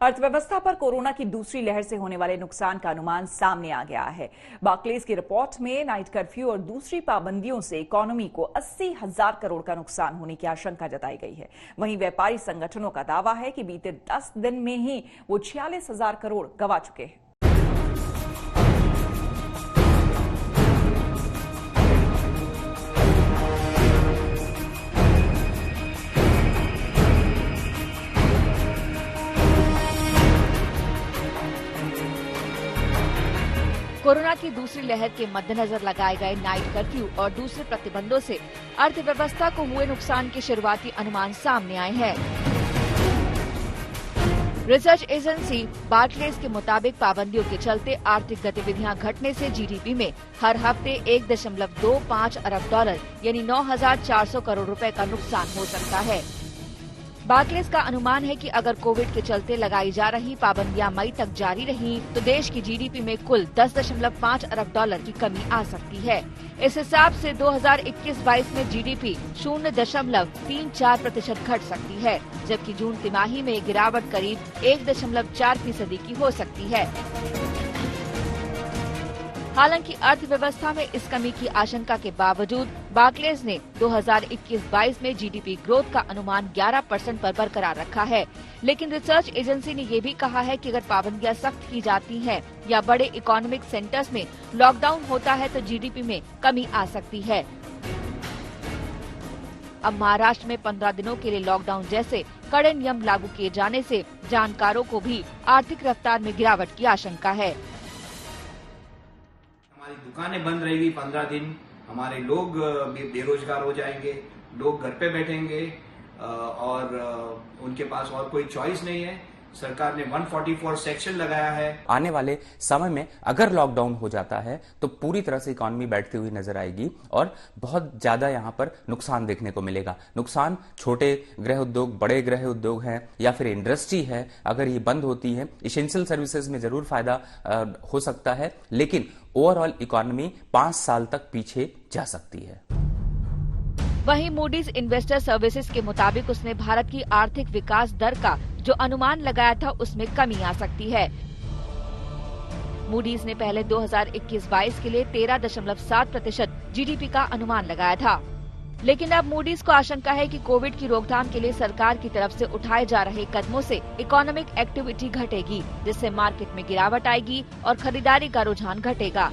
अर्थव्यवस्था पर कोरोना की दूसरी लहर से होने वाले नुकसान का अनुमान सामने आ गया है। बार्कलेज की रिपोर्ट में नाइट कर्फ्यू और दूसरी पाबंदियों से इकोनॉमी को 80,000 करोड़ का नुकसान होने की आशंका जताई गई है। वहीं व्यापारी संगठनों का दावा है कि बीते 10 दिन में ही वो 46,000 करोड़ गंवा चुके हैं। कोरोना की दूसरी लहर के मद्देनजर लगाए गए नाइट कर्फ्यू और दूसरे प्रतिबंधों से अर्थव्यवस्था को हुए नुकसान के शुरुआती अनुमान सामने आए हैं। रिसर्च एजेंसी बार्कलेज के मुताबिक पाबंदियों के चलते आर्थिक गतिविधियां घटने से जीडीपी में हर हफ्ते 1.25 अरब डॉलर यानी 9,400 करोड़ रुपए का नुकसान हो सकता है। बार्कलेज का अनुमान है कि अगर कोविड के चलते लगाई जा रही पाबंदियां मई तक जारी रहीं, तो देश की जीडीपी में कुल 10.5 अरब डॉलर की कमी आ सकती है। इस हिसाब से 2021-22 में जीडीपी 0.34% घट सकती है, जबकि जून तिमाही में गिरावट करीब 1.4% की हो सकती है। हालांकि अर्थव्यवस्था में इस कमी की आशंका के बावजूद बार्कलेज ने 2021-22 में जीडीपी ग्रोथ का अनुमान 11% पर बरकरार रखा है। लेकिन रिसर्च एजेंसी ने ये भी कहा है कि अगर पाबंदियां सख्त की जाती हैं या बड़े इकोनॉमिक सेंटर्स में लॉकडाउन होता है तो जीडीपी में कमी आ सकती है। अब महाराष्ट्र में 15 दिनों के लिए लॉकडाउन जैसे कड़े नियम लागू किए जाने से जानकारों को भी आर्थिक रफ्तार में गिरावट की आशंका है। हमारी दुकानें बंद रहेगी 15 दिन, हमारे लोग बेरोजगार हो जाएंगे, लोग घर पे बैठेंगे और उनके पास और कोई चॉइस नहीं है। सरकार ने 144 सेक्शन लगाया है। आने वाले समय में अगर लॉकडाउन हो जाता है तो पूरी तरह से इकोनॉमी बैठती हुई नजर आएगी और बहुत ज्यादा यहाँ पर नुकसान देखने को मिलेगा। नुकसान छोटे गृह उद्योग, बड़े गृह उद्योग हैं या फिर इंडस्ट्री है, अगर ये बंद होती है, एसेंशियल सर्विसेज में जरूर फायदा हो सकता है, लेकिन ओवरऑल इकोनॉमी 5 साल तक पीछे जा सकती है। वहीं मूडीज इन्वेस्टर सर्विसेज के मुताबिक उसने भारत की आर्थिक विकास दर का जो अनुमान लगाया था उसमें कमी आ सकती है। मूडीज ने पहले 2021-22 के लिए 13.7% जीडीपी का अनुमान लगाया था, लेकिन अब मूडीज को आशंका है कि कोविड की रोकथाम के लिए सरकार की तरफ से उठाए जा रहे कदमों से इकोनॉमिक एक्टिविटी घटेगी, जिससे मार्केट में गिरावट आएगी और खरीदारी का रुझान घटेगा।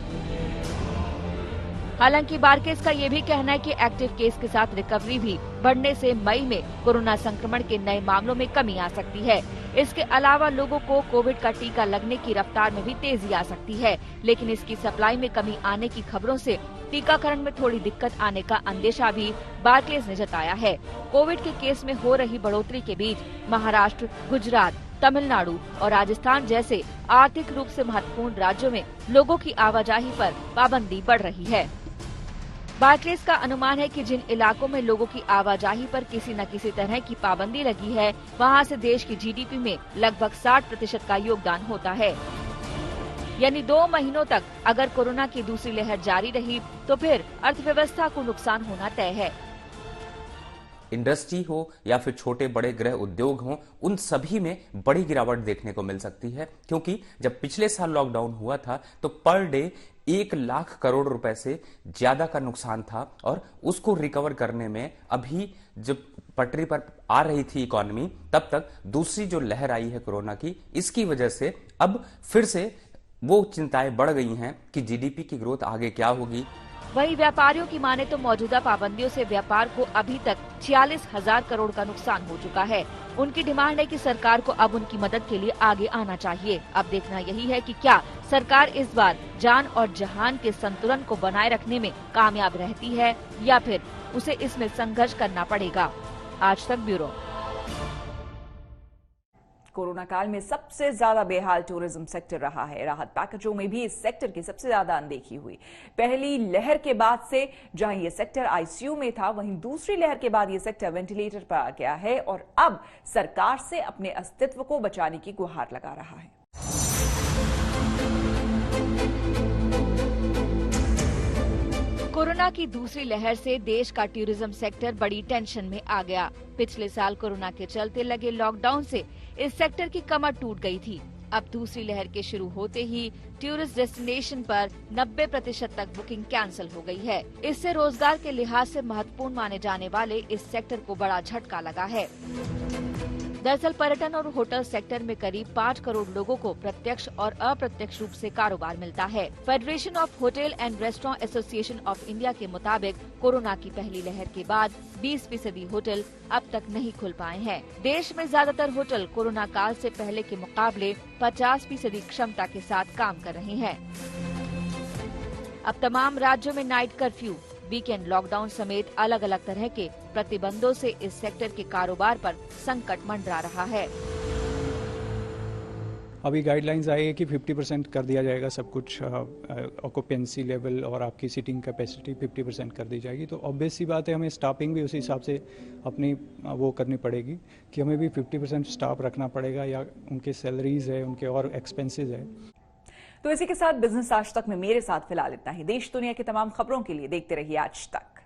हालांकि बार्कलेज का ये भी कहना है कि एक्टिव केस के साथ रिकवरी भी बढ़ने से मई में कोरोना संक्रमण के नए मामलों में कमी आ सकती है। इसके अलावा लोगों को कोविड का टीका लगने की रफ्तार में भी तेजी आ सकती है, लेकिन इसकी सप्लाई में कमी आने की खबरों से टीकाकरण में थोड़ी दिक्कत आने का अंदेशा भी बार्कलेज ने जताया है। कोविड के केस में हो रही बढ़ोतरी के बीच महाराष्ट्र, गुजरात, तमिलनाडु और राजस्थान जैसे आर्थिक रूप से महत्वपूर्ण राज्यों में लोगों की आवाजाही पर पाबंदी बढ़ रही है। बार्कलेज का अनुमान है कि जिन इलाकों में लोगों की आवाजाही पर किसी न किसी तरह की पाबंदी लगी है, वहां से देश की जीडीपी में लगभग 60% का योगदान होता है। यानी 2 महीनों तक अगर कोरोना की दूसरी लहर जारी रही तो फिर अर्थव्यवस्था को नुकसान होना तय है। इंडस्ट्री हो या फिर छोटे बड़े गृह उद्योग हों, उन सभी में बड़ी गिरावट देखने को मिल सकती है, क्योंकि जब पिछले साल लॉकडाउन हुआ था तो पर डे 1 लाख करोड़ रुपए से ज्यादा का नुकसान था और उसको रिकवर करने में अभी जब पटरी पर आ रही थी इकोनॉमी, तब तक दूसरी जो लहर आई है कोरोना की, इसकी वजह से अब फिर से वो चिंताएं बढ़ गई हैं कि जीडीपी की ग्रोथ आगे क्या होगी। वहीं व्यापारियों की माने तो मौजूदा पाबंदियों से व्यापार को अभी तक 46,000 करोड़ का नुकसान हो चुका है। उनकी डिमांड है कि सरकार को अब उनकी मदद के लिए आगे आना चाहिए। अब देखना यही है कि क्या सरकार इस बार जान और जहान के संतुलन को बनाए रखने में कामयाब रहती है या फिर उसे इसमें संघर्ष करना पड़ेगा। आज तक ब्यूरो। कोरोना काल में सबसे ज्यादा बेहाल टूरिज्म सेक्टर रहा है। राहत पैकेजों में भी इस सेक्टर की सबसे ज्यादा अनदेखी हुई। पहली लहर के बाद से जहां ये सेक्टर आईसीयू में था, वहीं दूसरी लहर के बाद ये सेक्टर वेंटिलेटर पर आ गया है और अब सरकार से अपने अस्तित्व को बचाने की गुहार लगा रहा है। कोरोना की दूसरी लहर से देश का टूरिज्म सेक्टर बड़ी टेंशन में आ गया। पिछले साल कोरोना के चलते लगे लॉकडाउन से इस सेक्टर की कमर टूट गई थी। अब दूसरी लहर के शुरू होते ही टूरिस्ट डेस्टिनेशन पर 90% तक बुकिंग कैंसिल हो गई है। इससे रोजगार के लिहाज से महत्वपूर्ण माने जाने वाले इस सेक्टर को बड़ा झटका लगा है। दरअसल पर्यटन और होटल सेक्टर में करीब 5 करोड़ लोगों को प्रत्यक्ष और अप्रत्यक्ष रूप से कारोबार मिलता है। Federation of hotel and restaurant association of India के मुताबिक कोरोना की पहली लहर के बाद 20% होटल अब तक नहीं खुल पाए हैं। देश में ज्यादातर होटल कोरोना काल से पहले के मुकाबले 50% क्षमता के साथ काम कर रहे हैं। अब तमाम राज्यों में नाइट कर्फ्यू, वीकेंड लॉकडाउन समेत अलग अलग तरह के प्रतिबंधों से इस सेक्टर के कारोबार पर संकट मंडरा रहा है। अभी गाइडलाइंस आई है कि 50% कर दिया जाएगा सब कुछ, ऑक्यूपेंसी लेवल और आपकी सीटिंग कैपेसिटी 50% कर दी जाएगी। तो ऑब्वियस सी बात है, हमें स्टाफिंग भी उसी हिसाब से अपनी वो करनी पड़ेगी कि हमें भी 50% स्टाफ रखना पड़ेगा, या उनके सैलरीज है, उनके और एक्सपेंसेस है। तो इसी के साथ बिजनेस आज तक में मेरे साथ फिलहाल इतना ही। देश दुनिया की तमाम खबरों के लिए देखते रहिए आज तक।